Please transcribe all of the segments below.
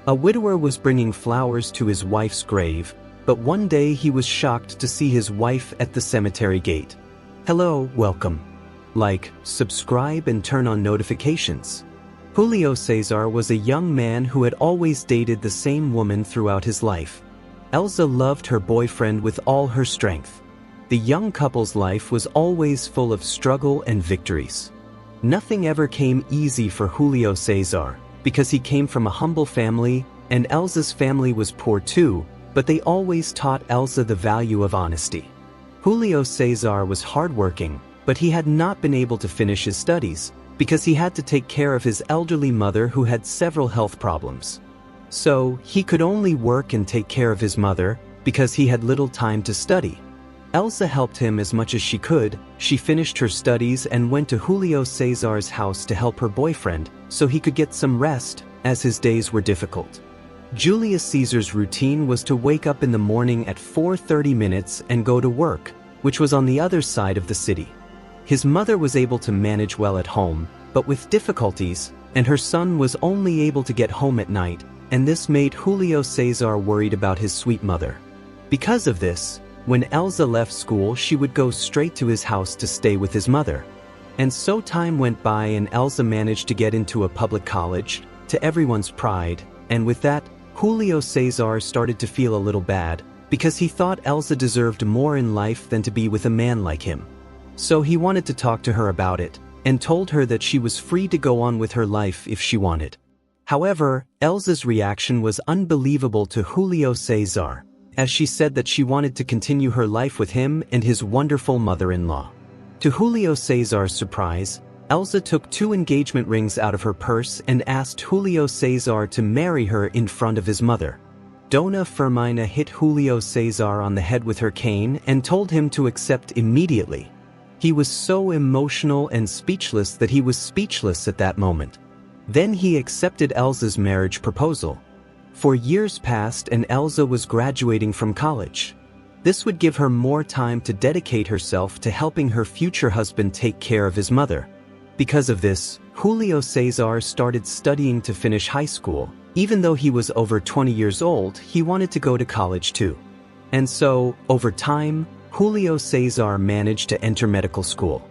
A widower was bringing flowers to his wife's grave, but one day he was shocked to see his wife at the cemetery gate. Hello, welcome. Like, subscribe and turn on notifications. Julio Cesar was a young man who had always dated the same woman throughout his life. Elsa loved her boyfriend with all her strength. The young couple's life was always full of struggle and victories. Nothing ever came easy for Julio Cesar, because he came from a humble family, and Elsa's family was poor too, but they always taught Elsa the value of honesty. Julio Cesar was hardworking, but he had not been able to finish his studies, because he had to take care of his elderly mother who had several health problems. So, he could only work and take care of his mother, because he had little time to study. Elsa helped him as much as she could. She finished her studies and went to Julio Cesar's house to help her boyfriend, so he could get some rest, as his days were difficult. Julius Caesar's routine was to wake up in the morning at 4:30 and go to work, which was on the other side of the city. His mother was able to manage well at home, but with difficulties, and her son was only able to get home at night, and this made Julio Cesar worried about his sweet mother. Because of this, when Elsa left school, she would go straight to his house to stay with his mother. And so time went by and Elsa managed to get into a public college, to everyone's pride, and with that, Julio Cesar started to feel a little bad, because he thought Elsa deserved more in life than to be with a man like him. So he wanted to talk to her about it, and told her that she was free to go on with her life if she wanted. However, Elsa's reaction was unbelievable to Julio Cesar, as she said that she wanted to continue her life with him and his wonderful mother-in-law. To Julio Cesar's surprise, Elsa took 2 engagement rings out of her purse and asked Julio Cesar to marry her in front of his mother. Dona Firmina hit Julio Cesar on the head with her cane and told him to accept immediately. He was so emotional and speechless that he was speechless at that moment. Then he accepted Elsa's marriage proposal. For years passed and Elsa was graduating from college. This would give her more time to dedicate herself to helping her future husband take care of his mother. Because of this, Julio Cesar started studying to finish high school. Even though he was over 20 years old, he wanted to go to college too. And so, over time, Julio Cesar managed to enter medical school.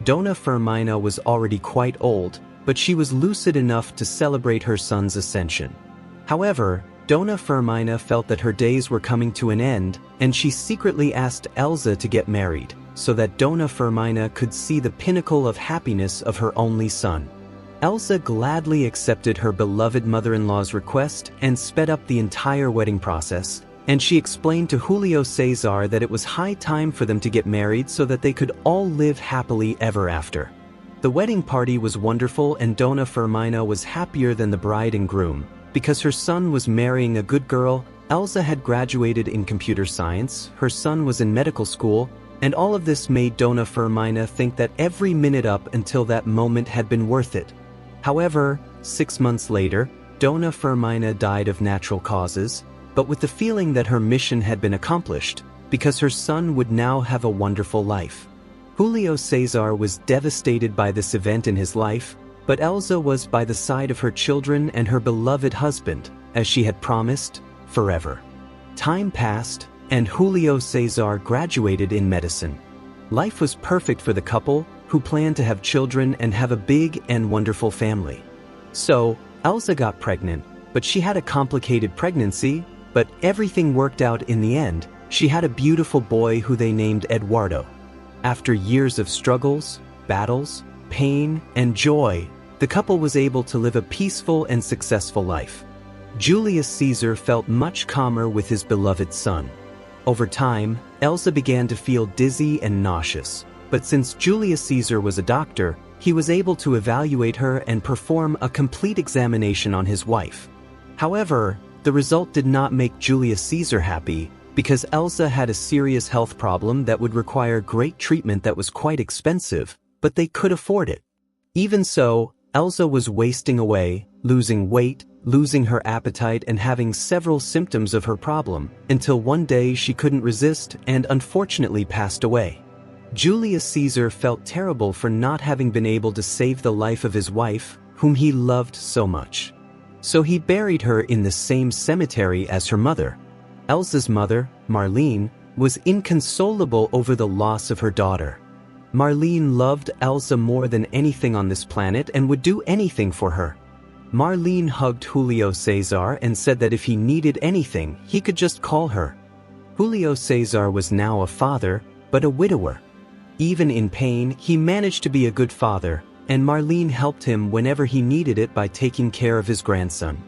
Dona Firmina was already quite old, but she was lucid enough to celebrate her son's ascension. However, Dona Firmina felt that her days were coming to an end, and she secretly asked Elsa to get married, so that Dona Firmina could see the pinnacle of happiness of her only son. Elsa gladly accepted her beloved mother-in-law's request and sped up the entire wedding process, and she explained to Julio Cesar that it was high time for them to get married so that they could all live happily ever after. The wedding party was wonderful and Dona Firmina was happier than the bride and groom, because her son was marrying a good girl. Elsa had graduated in computer science, her son was in medical school, and all of this made Dona Firmina think that every minute up until that moment had been worth it. However, 6 months later, Dona Firmina died of natural causes, but with the feeling that her mission had been accomplished, because her son would now have a wonderful life. Julio Cesar was devastated by this event in his life, but Elsa was by the side of her children and her beloved husband, as she had promised, forever. Time passed, and Julio Cesar graduated in medicine. Life was perfect for the couple, who planned to have children and have a big and wonderful family. So, Elsa got pregnant, but she had a complicated pregnancy, but everything worked out in the end. She had a beautiful boy who they named Eduardo. After years of struggles, battles, pain, and joy, the couple was able to live a peaceful and successful life. Julius Caesar felt much calmer with his beloved son. Over time, Elsa began to feel dizzy and nauseous, but since Julius Caesar was a doctor, he was able to evaluate her and perform a complete examination on his wife. However, the result did not make Julius Caesar happy, because Elsa had a serious health problem that would require great treatment that was quite expensive, but they could afford it. Even so, Elsa was wasting away, losing weight, losing her appetite and having several symptoms of her problem, until one day she couldn't resist and unfortunately passed away. Julius Caesar felt terrible for not having been able to save the life of his wife, whom he loved so much. So he buried her in the same cemetery as her mother. Elsa's mother, Marlene, was inconsolable over the loss of her daughter. Marlene loved Elsa more than anything on this planet and would do anything for her. Marlene hugged Julio Cesar and said that if he needed anything, he could just call her. Julio Cesar was now a father, but a widower. Even in pain, he managed to be a good father, and Marlene helped him whenever he needed it by taking care of his grandson.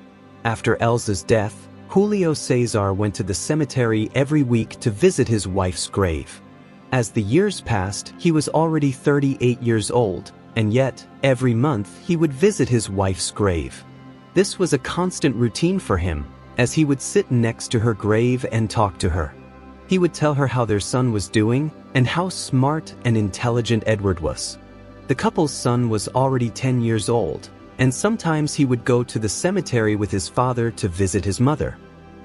After Elsa's death, Julio Cesar went to the cemetery every week to visit his wife's grave. As the years passed, he was already 38 years old, and yet, every month he would visit his wife's grave. This was a constant routine for him, as he would sit next to her grave and talk to her. He would tell her how their son was doing and how smart and intelligent Edward was. The couple's son was already 10 years old, and sometimes he would go to the cemetery with his father to visit his mother.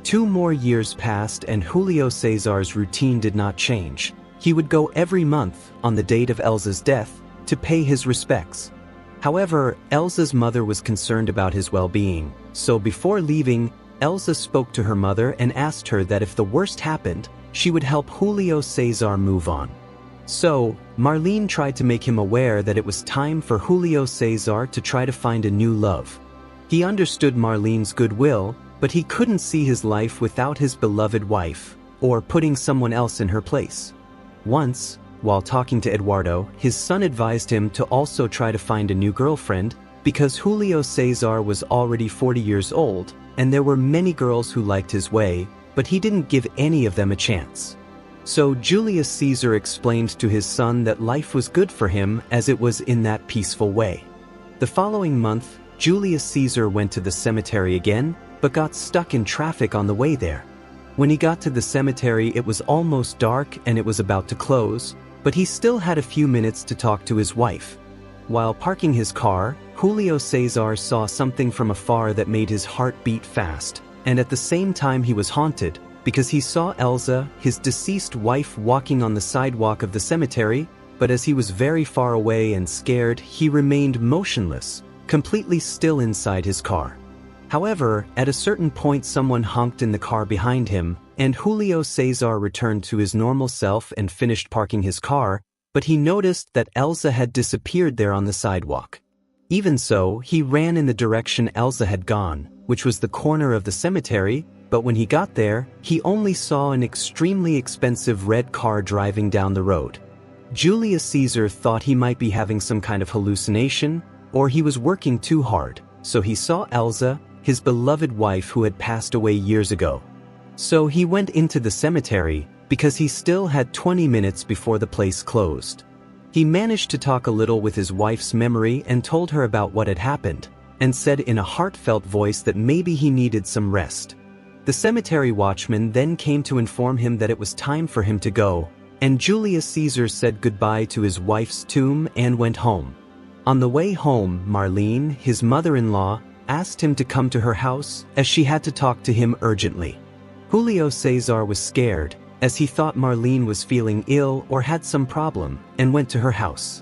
2 more years passed and Julio Cesar's routine did not change. He would go every month on the date of Elsa's death to pay his respects. However, Elsa's mother was concerned about his well-being, so before leaving, Elsa spoke to her mother and asked her that if the worst happened, she would help Julio Cesar move on. So, Marlene tried to make him aware that it was time for Julio Cesar to try to find a new love. He understood Marlene's goodwill, but he couldn't see his life without his beloved wife, or putting someone else in her place. Once, while talking to Eduardo, his son advised him to also try to find a new girlfriend because Julio Cesar was already 40 years old, and there were many girls who liked his way, but he didn't give any of them a chance. So Julius Caesar explained to his son that life was good for him as it was in that peaceful way. The following month, Julius Caesar went to the cemetery again, but got stuck in traffic on the way there. When he got to the cemetery, it was almost dark and it was about to close, but he still had a few minutes to talk to his wife. While parking his car, Julio Cesar saw something from afar that made his heart beat fast, and at the same time he was haunted, because he saw Elsa, his deceased wife, walking on the sidewalk of the cemetery, but as he was very far away and scared, he remained motionless, completely still inside his car. However, at a certain point someone honked in the car behind him, and Julio Cesar returned to his normal self and finished parking his car, but he noticed that Elsa had disappeared there on the sidewalk. Even so, he ran in the direction Elsa had gone, which was the corner of the cemetery, but when he got there, he only saw an extremely expensive red car driving down the road. Julius Caesar thought he might be having some kind of hallucination, or he was working too hard, so he saw Elsa, his beloved wife who had passed away years ago. So he went into the cemetery, because he still had 20 minutes before the place closed. He managed to talk a little with his wife's memory and told her about what had happened, and said in a heartfelt voice that maybe he needed some rest. The cemetery watchman then came to inform him that it was time for him to go, and Julius Caesar said goodbye to his wife's tomb and went home. On the way home, Marlene, his mother-in-law, asked him to come to her house as she had to talk to him urgently. Julio Cesar was scared, as he thought Marlene was feeling ill or had some problem, and went to her house.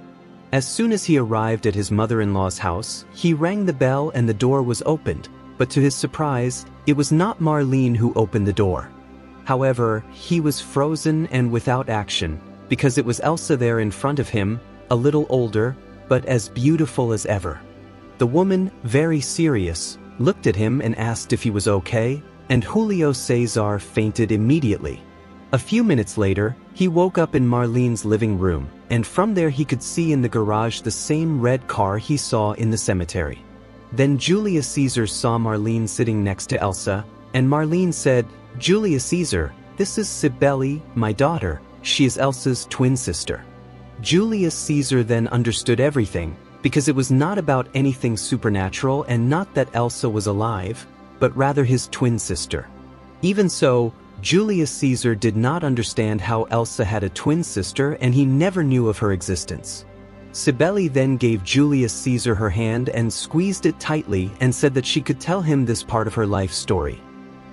As soon as he arrived at his mother-in-law's house, he rang the bell and the door was opened, but to his surprise, it was not Marlene who opened the door. However, he was frozen and without action, because it was Elsa there in front of him, a little older, but as beautiful as ever. The woman, very serious, looked at him and asked if he was okay, and Julio Cesar fainted immediately. A few minutes later, he woke up in Marlene's living room, and from there he could see in the garage the same red car he saw in the cemetery. Then Julius Caesar saw Marlene sitting next to Elsa, and Marlene said, "Julius Caesar, this is Cybele, my daughter. She is Elsa's twin sister." Julius Caesar then understood everything, because it was not about anything supernatural and not that Elsa was alive, but rather his twin sister. Even so, Julius Caesar did not understand how Elsa had a twin sister and he never knew of her existence. Cybele then gave Julius Caesar her hand and squeezed it tightly and said that she could tell him this part of her life story.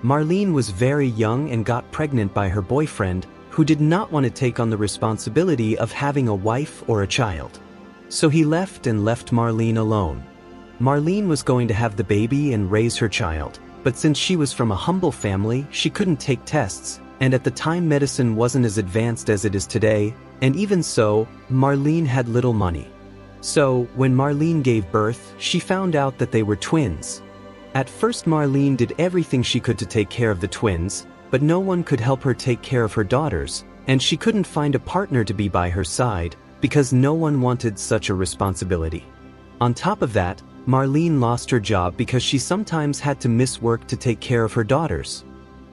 Marlene was very young and got pregnant by her boyfriend, who did not want to take on the responsibility of having a wife or a child. So he left and left Marlene alone. Marlene was going to have the baby and raise her child, but since she was from a humble family, she couldn't take tests, and at the time medicine wasn't as advanced as it is today, and even so, Marlene had little money. So, when Marlene gave birth, she found out that they were twins. At first Marlene did everything she could to take care of the twins, but no one could help her take care of her daughters, and she couldn't find a partner to be by her side, because no one wanted such a responsibility. On top of that, Marlene lost her job because she sometimes had to miss work to take care of her daughters.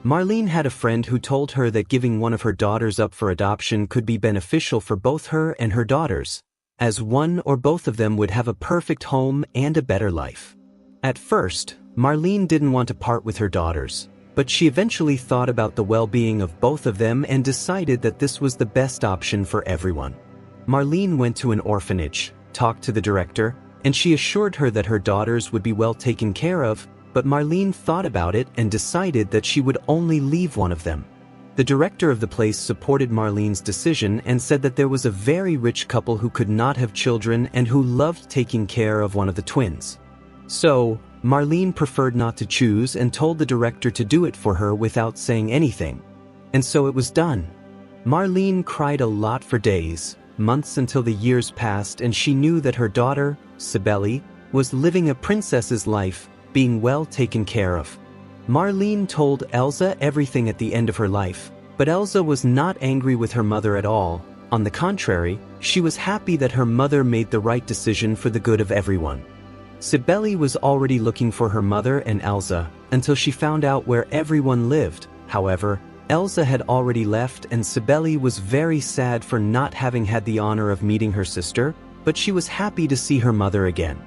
Marlene had a friend who told her that giving one of her daughters up for adoption could be beneficial for both her and her daughters, as one or both of them would have a perfect home and a better life. At first, Marlene didn't want to part with her daughters, but she eventually thought about the well-being of both of them and decided that this was the best option for everyone. Marlene went to an orphanage, talked to the director, and she assured her that her daughters would be well taken care of, but Marlene thought about it and decided that she would only leave one of them. The director of the place supported Marlene's decision and said that there was a very rich couple who could not have children and who loved taking care of one of the twins. So, Marlene preferred not to choose and told the director to do it for her without saying anything. And so it was done. Marlene cried a lot for days, months until the years passed, and she knew that her daughter, Cibele, was living a princess's life, being well taken care of. Marlene told Elsa everything at the end of her life, but Elsa was not angry with her mother at all. On the contrary, she was happy that her mother made the right decision for the good of everyone. Cibele was already looking for her mother and Elsa until she found out where everyone lived. However, Elsa had already left and Cibele was very sad for not having had the honor of meeting her sister, but she was happy to see her mother again.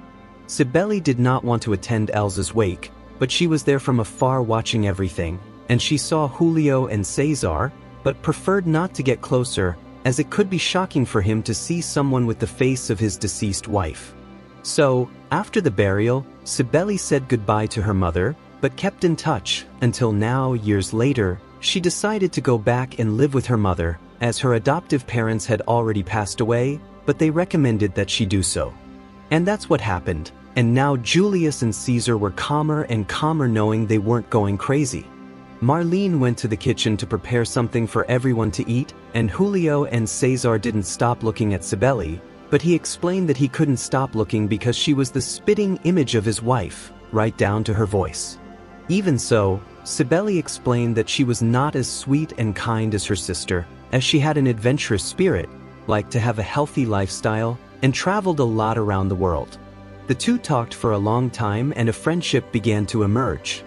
Cibele did not want to attend Elsa's wake, but she was there from afar watching everything, and she saw Julio and Cesar, but preferred not to get closer, as it could be shocking for him to see someone with the face of his deceased wife. So, after the burial, Cibele said goodbye to her mother, but kept in touch, until now, years later, she decided to go back and live with her mother, as her adoptive parents had already passed away, but they recommended that she do so. And that's what happened, and now Julius and Caesar were calmer and calmer knowing they weren't going crazy. Marlene went to the kitchen to prepare something for everyone to eat, and Julio and Cesar didn't stop looking at Cibele, but he explained that he couldn't stop looking because she was the spitting image of his wife, right down to her voice. Even so, Cibele explained that she was not as sweet and kind as her sister, as she had an adventurous spirit, liked to have a healthy lifestyle, and traveled a lot around the world. The two talked for a long time and a friendship began to emerge.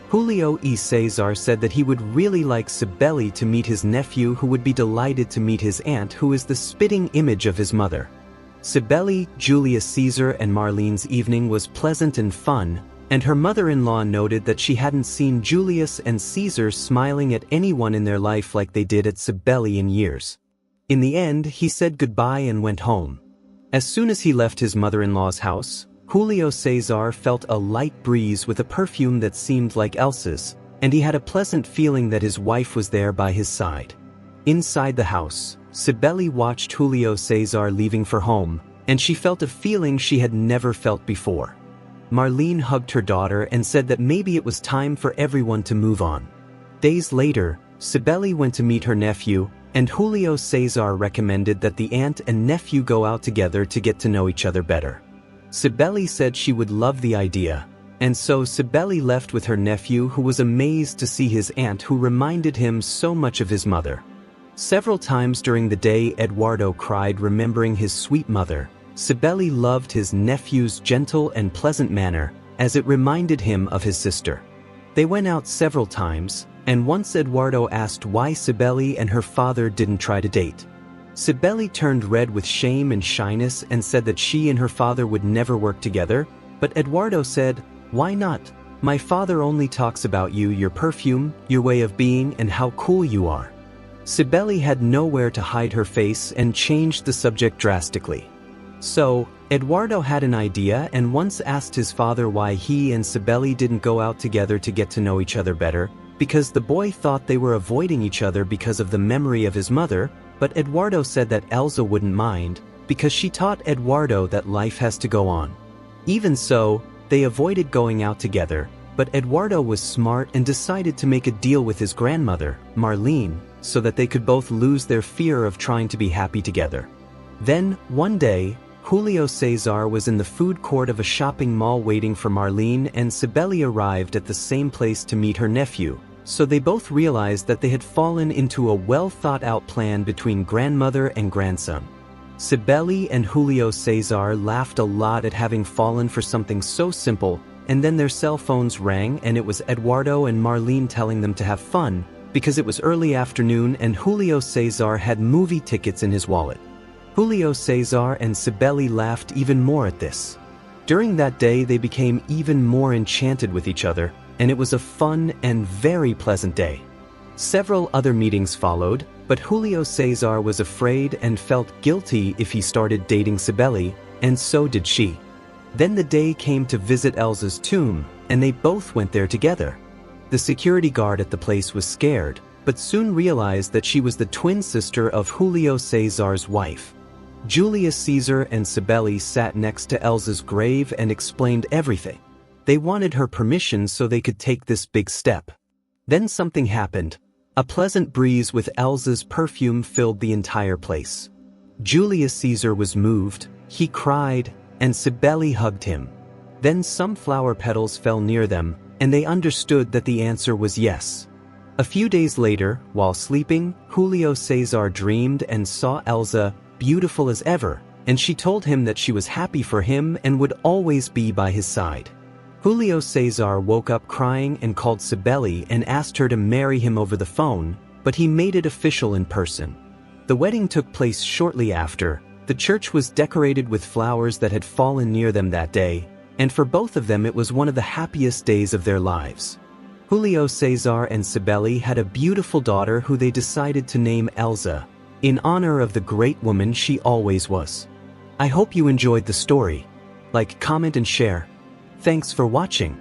Julio y Cesar said that he would really like Cibele to meet his nephew, who would be delighted to meet his aunt, who is the spitting image of his mother. Cibele, Julius Caesar and Marlene's evening was pleasant and fun, and her mother-in-law noted that she hadn't seen Julius and Caesar smiling at anyone in their life like they did at Cibele in years. In the end, he said goodbye and went home. As soon as he left his mother-in-law's house, Julio Cesar felt a light breeze with a perfume that seemed like Elsa's, and he had a pleasant feeling that his wife was there by his side. Inside the house, Cibele watched Julio Cesar leaving for home, and she felt a feeling she had never felt before. Marlene hugged her daughter and said that maybe it was time for everyone to move on. Days later, Cibele went to meet her nephew, and Julio Cesar recommended that the aunt and nephew go out together to get to know each other better. Cibele said she would love the idea, and so Cibele left with her nephew, who was amazed to see his aunt, who reminded him so much of his mother. Several times during the day, Eduardo cried remembering his sweet mother. Cibele loved his nephew's gentle and pleasant manner, as it reminded him of his sister. They went out several times, and once Eduardo asked why Cibele and her father didn't try to date. Cibele turned red with shame and shyness and said that she and her father would never work together, but Eduardo said, "Why not? My father only talks about you, your perfume, your way of being, and how cool you are." Cibele had nowhere to hide her face and changed the subject drastically. So, Eduardo had an idea and once asked his father why he and Cibele didn't go out together to get to know each other better, because the boy thought they were avoiding each other because of the memory of his mother, but Eduardo said that Elsa wouldn't mind, because she taught Eduardo that life has to go on. Even so, they avoided going out together, but Eduardo was smart and decided to make a deal with his grandmother, Marlene, so that they could both lose their fear of trying to be happy together. Then, one day, Julio Cesar was in the food court of a shopping mall waiting for Marlene, and Cibele arrived at the same place to meet her nephew, so they both realized that they had fallen into a well-thought-out plan between grandmother and grandson. Cibele and Julio Cesar laughed a lot at having fallen for something so simple, and then their cell phones rang and it was Eduardo and Marlene telling them to have fun, because it was early afternoon and Julio Cesar had movie tickets in his wallet. Julio Cesar and Cibele laughed even more at this. During that day they became even more enchanted with each other, and it was a fun and very pleasant day. Several other meetings followed, but Julio Cesar was afraid and felt guilty if he started dating Cibele, and so did she. Then the day came to visit Elza's tomb, and they both went there together. The security guard at the place was scared, but soon realized that she was the twin sister of Julio Cesar's wife. Julius Caesar and Cibele sat next to Elza's grave and explained everything. They wanted her permission so they could take this big step. Then something happened. A pleasant breeze with Elza's perfume filled the entire place. Julius Caesar was moved, he cried, and Cibele hugged him. Then some flower petals fell near them, and they understood that the answer was yes. A few days later, while sleeping, Julio Cesar dreamed and saw Elza, beautiful as ever, and she told him that she was happy for him and would always be by his side. Julio Cesar woke up crying and called Cibele and asked her to marry him over the phone, but he made it official in person. The wedding took place shortly after. The church was decorated with flowers that had fallen near them that day, and for both of them it was one of the happiest days of their lives. Julio Cesar and Cibele had a beautiful daughter who they decided to name Elza, in honor of the great woman she always was. I hope you enjoyed the story. Like, comment, and share. Thanks for watching.